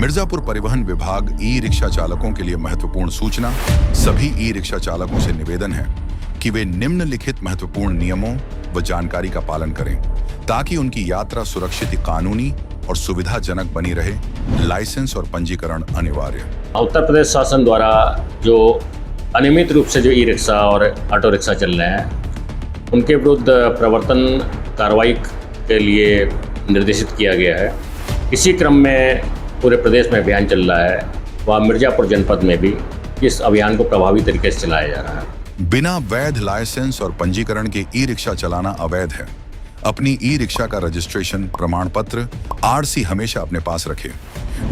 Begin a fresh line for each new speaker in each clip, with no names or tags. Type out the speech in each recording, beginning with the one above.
मिर्जापुर परिवहन विभाग e rickshaw चालकों के लिए महत्वपूर्ण सूचना। सभी ई रिक्शा चालकों से निवेदन है कि वे निम्नलिखित महत्वपूर्ण नियमों व जानकारी का पालन करें ताकि उनकी यात्रा सुरक्षित, कानूनी और सुविधाजनक बनी रहे। लाइसेंस और पंजीकरण अनिवार्य।
उत्तर प्रदेश शासन द्वारा जो अनियमित रूप से जो ई रिक्शा और ऑटो रिक्शा चल रहे हैं उनके विरुद्ध प्रवर्तन कार्रवाई के लिए निर्देशित किया गया है। इसी क्रम में पूरे प्रदेश में अभियान चल रहा है, वह मिर्जापुर जनपद में भी इस अभियान को प्रभावी तरीके से चलाया जा रहा है।
बिना वैध लाइसेंस और पंजीकरण के ई रिक्शा चलाना अवैध है। अपनी ई रिक्शा का रजिस्ट्रेशन प्रमाण पत्र आरसी हमेशा अपने पास रखें।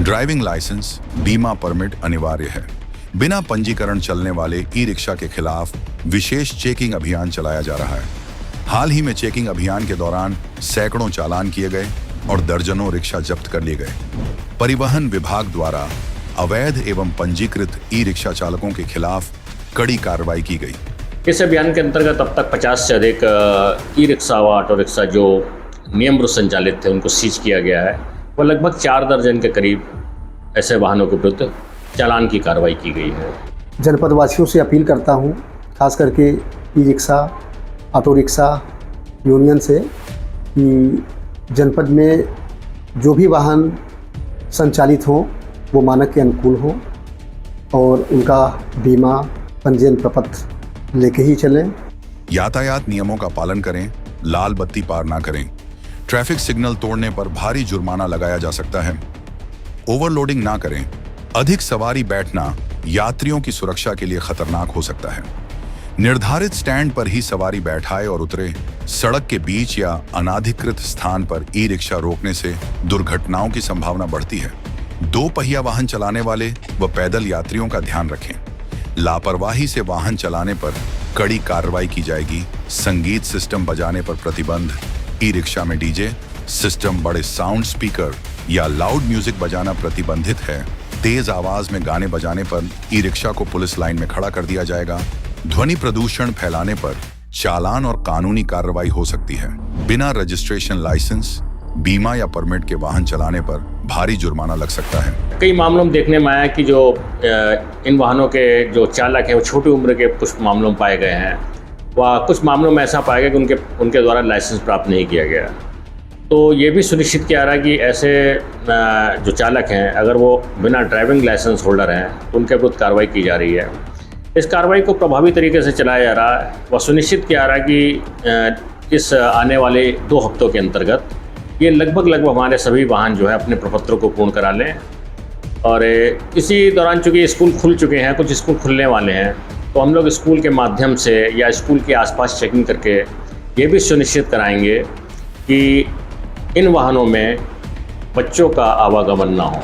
ड्राइविंग लाइसेंस, बीमा परमिट अनिवार्य है। बिना पंजीकरण चलने वाले ई रिक्शा के खिलाफ विशेष चेकिंग अभियान चलाया जा रहा है। हाल ही में चेकिंग अभियान के दौरान सैकड़ों चालान किए गए और दर्जनों रिक्शा जब्त कर लिए गए। परिवहन विभाग द्वारा अवैध एवं पंजीकृत ई रिक्शा चालकों के खिलाफ कड़ी कार्रवाई की गई।
इस अभियान के अंतर्गत अब तक 50 से अधिक ई रिक्शा व ऑटो रिक्शा जो नियम विरुद्ध संचालित थे उनको सीज किया गया है। वह लगभग 4 दर्जन के करीब ऐसे वाहनों के विरुद्ध चालान की कार्रवाई की गई है।
जनपद वासियों से अपील करता हूँ, खास करके e rickshaw auto rickshaw union से, कि जनपद में जो भी वाहन संचालित हो वो मानक के अनुकूल हो और उनका बीमा पंजीयन प्रपत्र लेके ही चलें।
यातायात नियमों का पालन करें, लाल बत्ती पार ना करें। ट्रैफिक सिग्नल तोड़ने पर भारी जुर्माना लगाया जा सकता है। ओवरलोडिंग ना करें। अधिक सवारी बैठना यात्रियों की सुरक्षा के लिए खतरनाक हो सकता है। निर्धारित स्टैंड पर ही सवारी बैठाए और उतरे। सड़क के बीच या अनाधिकृत स्थान पर ई रिक्शा रोकने से दुर्घटनाओं की संभावना बढ़ती है। 2 पहिया वाहन चलाने वाले व पैदल यात्रियों का ध्यान रखें। लापरवाही से वाहन चलाने पर कड़ी कार्रवाई की जाएगी। संगीत सिस्टम बजाने पर प्रतिबंध। ई रिक्शा में डीजे सिस्टम, बड़े साउंड स्पीकर या लाउड म्यूजिक बजाना प्रतिबंधित है। तेज आवाज में गाने बजाने पर ई रिक्शा को पुलिस लाइन में खड़ा कर दिया जाएगा। ध्वनि प्रदूषण फैलाने पर चालान और कानूनी कार्रवाई हो सकती है। बिना रजिस्ट्रेशन, लाइसेंस, बीमा या परमिट के वाहन चलाने पर भारी जुर्माना लग सकता है।
कई मामलों में देखने में आया कि जो इन वाहनों के जो चालक हैं वो छोटी उम्र के कुछ मामलों में पाए गए हैं, व कुछ मामलों में ऐसा पाया गया कि उनके द्वारा लाइसेंस प्राप्त नहीं किया गया। तो ये भी सुनिश्चित किया रहा कि ऐसे जो चालक हैं अगर वो बिना ड्राइविंग लाइसेंस होल्डर हैं तो उनके विरुद्ध कार्रवाई की जा रही है। इस कार्रवाई को प्रभावी तरीके से चलाया जा रहा है। वह सुनिश्चित किया रहा कि इस आने वाले 2 हफ्तों के अंतर्गत ये लगभग हमारे सभी वाहन जो है अपने प्रपत्रों को पूर्ण करा लें। और इसी दौरान चूँकि स्कूल खुल चुके हैं, कुछ स्कूल खुलने वाले हैं, तो हम लोग स्कूल के माध्यम से या स्कूल के आसपास चेकिंग करके ये भी सुनिश्चित कराएंगे कि इन वाहनों में बच्चों का आवागमन ना हो।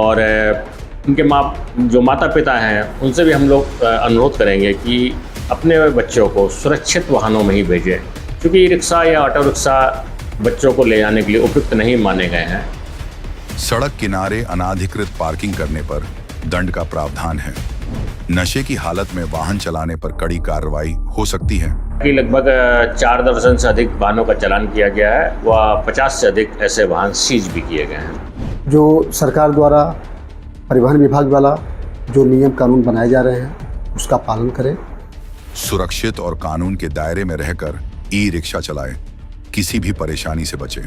और उनके जो माता पिता हैं उनसे भी हम लोग अनुरोध करेंगे कि अपने बच्चों को सुरक्षित वाहनों में ही भेजें, क्योंकि ई रिक्शा या ऑटो रिक्शा बच्चों को ले जाने के लिए उपयुक्त नहीं माने गए हैं।
सड़क किनारे अनाधिकृत पार्किंग करने पर दंड का प्रावधान है। नशे की हालत में वाहन चलाने पर कड़ी कार्रवाई हो सकती है।
लगभग 4 दर्जन से अधिक वाहनों का चालान किया गया है व 50 से अधिक ऐसे वाहन सीज भी किए गए हैं।
जो सरकार द्वारा, परिवहन विभाग द्वारा जो नियम कानून बनाए जा रहे हैं उसका पालन करें।
सुरक्षित और कानून के दायरे में रहकर ई रिक्शा चलाएं। किसी भी परेशानी से बचें।